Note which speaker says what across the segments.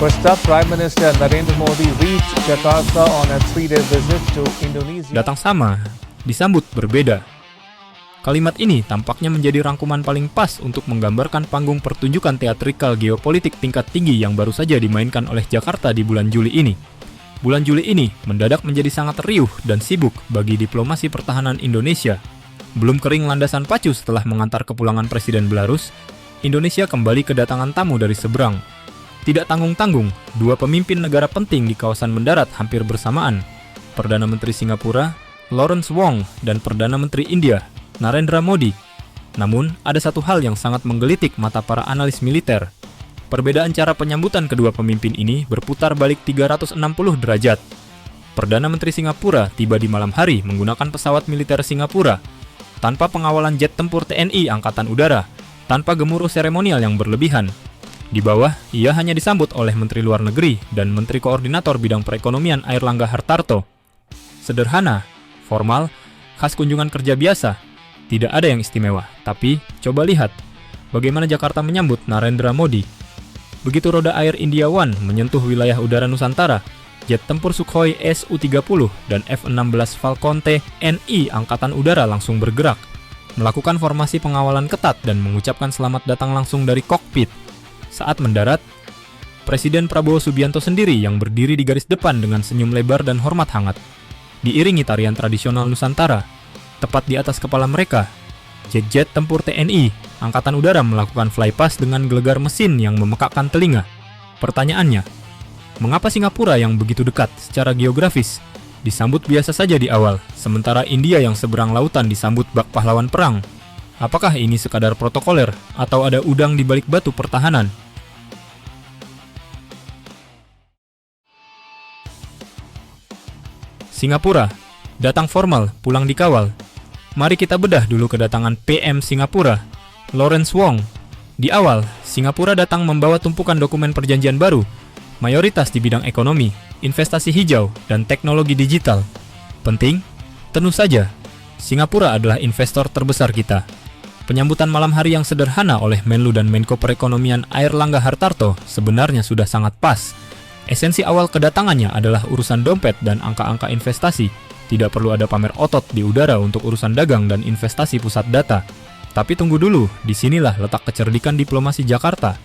Speaker 1: First up, Prime Minister Narendra Modi reached Jakarta on a 3-day visit to Indonesia.
Speaker 2: Datang sama, disambut berbeda. Kalimat ini tampaknya menjadi rangkuman paling pas untuk menggambarkan panggung pertunjukan teatrikal geopolitik tingkat tinggi yang baru saja dimainkan oleh Jakarta di bulan Juli ini. Bulan Juli ini mendadak menjadi sangat riuh dan sibuk bagi diplomasi pertahanan Indonesia. Belum kering landasan pacu setelah mengantar kepulangan Presiden Belarus, Indonesia kembali kedatangan tamu dari seberang. Tidak tanggung-tanggung, dua pemimpin negara penting di kawasan mendarat hampir bersamaan. Perdana Menteri Singapura, Lawrence Wong, dan Perdana Menteri India, Narendra Modi. Namun, ada satu hal yang sangat menggelitik mata para analis militer. Perbedaan cara penyambutan kedua pemimpin ini berputar balik 360 derajat. Perdana Menteri Singapura tiba di malam hari menggunakan pesawat militer Singapura, tanpa pengawalan jet tempur TNI Angkatan Udara, tanpa gemuruh seremonial yang berlebihan. Di bawah, ia hanya disambut oleh Menteri Luar Negeri dan Menteri Koordinator Bidang Perekonomian Airlangga Hartarto. Sederhana, formal, khas kunjungan kerja biasa. Tidak ada yang istimewa, tapi coba lihat bagaimana Jakarta menyambut Narendra Modi. Begitu roda Air India One menyentuh wilayah udara Nusantara, jet tempur Sukhoi Su-30 dan F-16 Falcon TNI Angkatan Udara langsung bergerak, melakukan formasi pengawalan ketat dan mengucapkan selamat datang langsung dari kokpit. Saat mendarat, Presiden Prabowo Subianto sendiri yang berdiri di garis depan dengan senyum lebar dan hormat hangat. Diiringi tarian tradisional Nusantara, tepat di atas kepala mereka, jet-jet tempur TNI Angkatan Udara melakukan flypass dengan gelegar mesin yang memekakkan telinga. Pertanyaannya, mengapa Singapura yang begitu dekat secara geografis disambut biasa saja di awal, sementara India yang seberang lautan disambut bak pahlawan perang? Apakah ini sekadar protokoler atau ada udang di balik batu pertahanan? Singapura, datang formal, pulang dikawal. Mari kita bedah dulu kedatangan PM Singapura, Lawrence Wong. Di awal, Singapura datang membawa tumpukan dokumen perjanjian baru, mayoritas di bidang ekonomi, investasi hijau, dan teknologi digital. Penting? Tentu saja, Singapura adalah investor terbesar kita. Penyambutan malam hari yang sederhana oleh Menlu dan Menko Perekonomian Airlangga Hartarto sebenarnya sudah sangat pas. Esensi awal kedatangannya adalah urusan dompet dan angka-angka investasi. Tidak perlu ada pamer otot di udara untuk urusan dagang dan investasi pusat data. Tapi tunggu dulu, disinilah letak kecerdikan diplomasi Jakarta.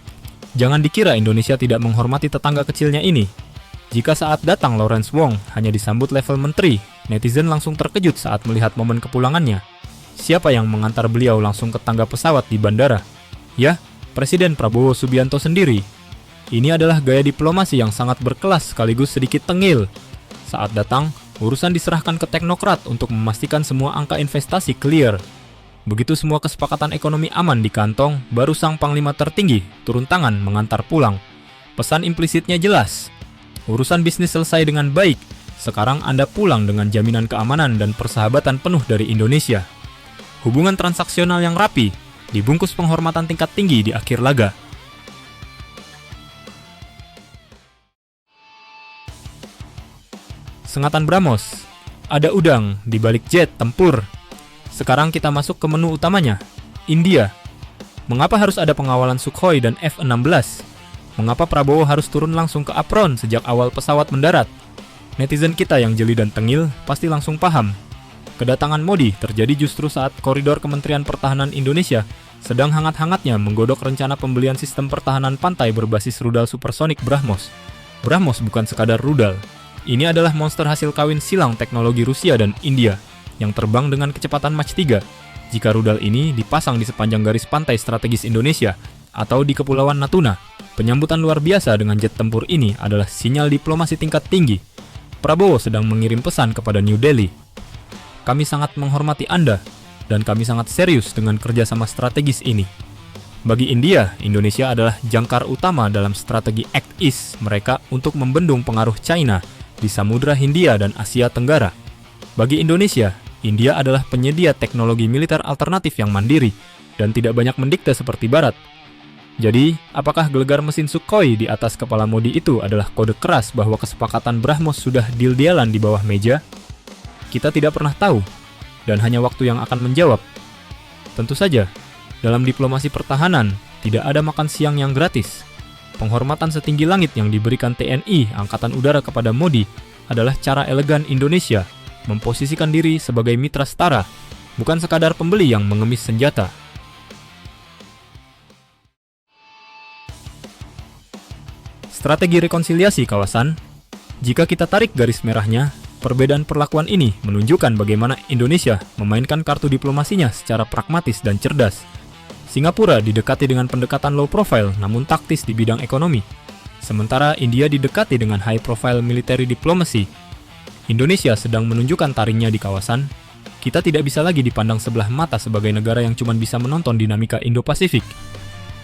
Speaker 2: Jangan dikira Indonesia tidak menghormati tetangga kecilnya ini. Jika saat datang Lawrence Wong hanya disambut level menteri, netizen langsung terkejut saat melihat momen kepulangannya. Siapa yang mengantar beliau langsung ke tangga pesawat di bandara? Ya, Presiden Prabowo Subianto sendiri. Ini adalah gaya diplomasi yang sangat berkelas sekaligus sedikit tengil. Saat datang, urusan diserahkan ke teknokrat untuk memastikan semua angka investasi clear. Begitu semua kesepakatan ekonomi aman di kantong, baru sang panglima tertinggi turun tangan mengantar pulang. Pesan implisitnya jelas. Urusan bisnis selesai dengan baik. Sekarang Anda pulang dengan jaminan keamanan dan persahabatan penuh dari Indonesia. Hubungan transaksional yang rapi, dibungkus penghormatan tingkat tinggi di akhir laga. Sengatan Brahmos, ada udang di balik jet tempur. Sekarang kita masuk ke menu utamanya, India. Mengapa harus ada pengawalan Sukhoi dan F-16? Mengapa Prabowo harus turun langsung ke apron sejak awal pesawat mendarat? Netizen kita yang jeli dan tengil pasti langsung paham. Kedatangan Modi terjadi justru saat koridor Kementerian Pertahanan Indonesia sedang hangat-hangatnya menggodok rencana pembelian sistem pertahanan pantai berbasis rudal supersonik Brahmos. Brahmos bukan sekadar rudal. Ini adalah monster hasil kawin silang teknologi Rusia dan India yang terbang dengan kecepatan Mach 3. Jika rudal ini dipasang di sepanjang garis pantai strategis Indonesia atau di Kepulauan Natuna, penyambutan luar biasa dengan jet tempur ini adalah sinyal diplomasi tingkat tinggi. Prabowo sedang mengirim pesan kepada New Delhi. Kami sangat menghormati Anda, dan kami sangat serius dengan kerjasama strategis ini. Bagi India, Indonesia adalah jangkar utama dalam strategi Act East mereka untuk membendung pengaruh China di Samudra Hindia dan Asia Tenggara. Bagi Indonesia, India adalah penyedia teknologi militer alternatif yang mandiri dan tidak banyak mendikte seperti Barat. Jadi, apakah gelegar mesin Sukhoi di atas kepala Modi itu adalah kode keras bahwa kesepakatan Brahmos sudah deal-dealan di bawah meja? Kita tidak pernah tahu, dan hanya waktu yang akan menjawab. Tentu saja, dalam diplomasi pertahanan, tidak ada makan siang yang gratis. penghormatan setinggi langit yang diberikan TNI Angkatan Udara kepada Modi adalah cara elegan Indonesia memposisikan diri sebagai mitra setara, bukan sekadar pembeli yang mengemis senjata. Strategi rekonsiliasi kawasan. Jika kita tarik garis merahnya, perbedaan perlakuan ini menunjukkan bagaimana Indonesia memainkan kartu diplomasinya secara pragmatis dan cerdas. Singapura didekati dengan pendekatan low profile namun taktis di bidang ekonomi, sementara India didekati dengan high profile military diplomacy. Indonesia sedang menunjukkan taringnya di kawasan. Kita tidak bisa lagi dipandang sebelah mata sebagai negara yang cuma bisa menonton dinamika Indo-Pasifik.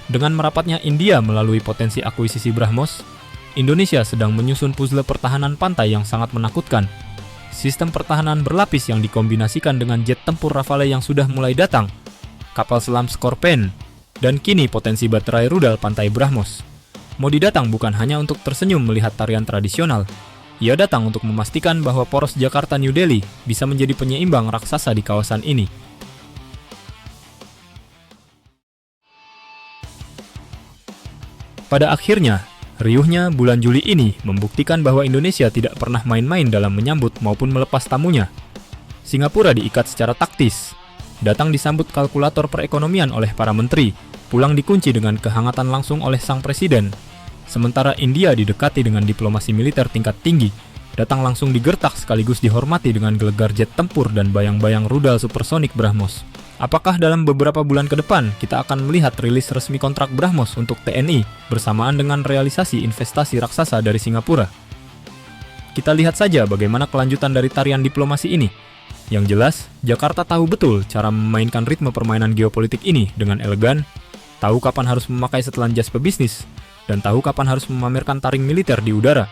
Speaker 2: Dengan merapatnya India melalui potensi akuisisi BrahMos, Indonesia sedang menyusun puzzle pertahanan pantai yang sangat menakutkan. Sistem pertahanan berlapis yang dikombinasikan dengan jet tempur Rafale yang sudah mulai datang, kapal selam Skorpen, dan kini potensi baterai rudal pantai BrahMos. Modi datang bukan hanya untuk tersenyum melihat tarian tradisional, ia datang untuk memastikan bahwa poros Jakarta-New Delhi bisa menjadi penyeimbang raksasa di kawasan ini. Pada akhirnya, riuhnya bulan Juli ini membuktikan bahwa Indonesia tidak pernah main-main dalam menyambut maupun melepas tamunya. Singapura diikat secara taktis, datang disambut kalkulator perekonomian oleh para menteri, pulang dikunci dengan kehangatan langsung oleh sang presiden. Sementara India didekati dengan diplomasi militer tingkat tinggi, datang langsung digertak sekaligus dihormati dengan gelegar jet tempur dan bayang-bayang rudal supersonik BrahMos. Apakah dalam beberapa bulan ke depan kita akan melihat rilis resmi kontrak BrahMos untuk TNI bersamaan dengan realisasi investasi raksasa dari Singapura? Kita lihat saja bagaimana kelanjutan dari tarian diplomasi ini. Yang jelas, Jakarta tahu betul cara memainkan ritme permainan geopolitik ini dengan elegan, tahu kapan harus memakai setelan jas pebisnis, dan tahu kapan harus memamerkan taring militer di udara.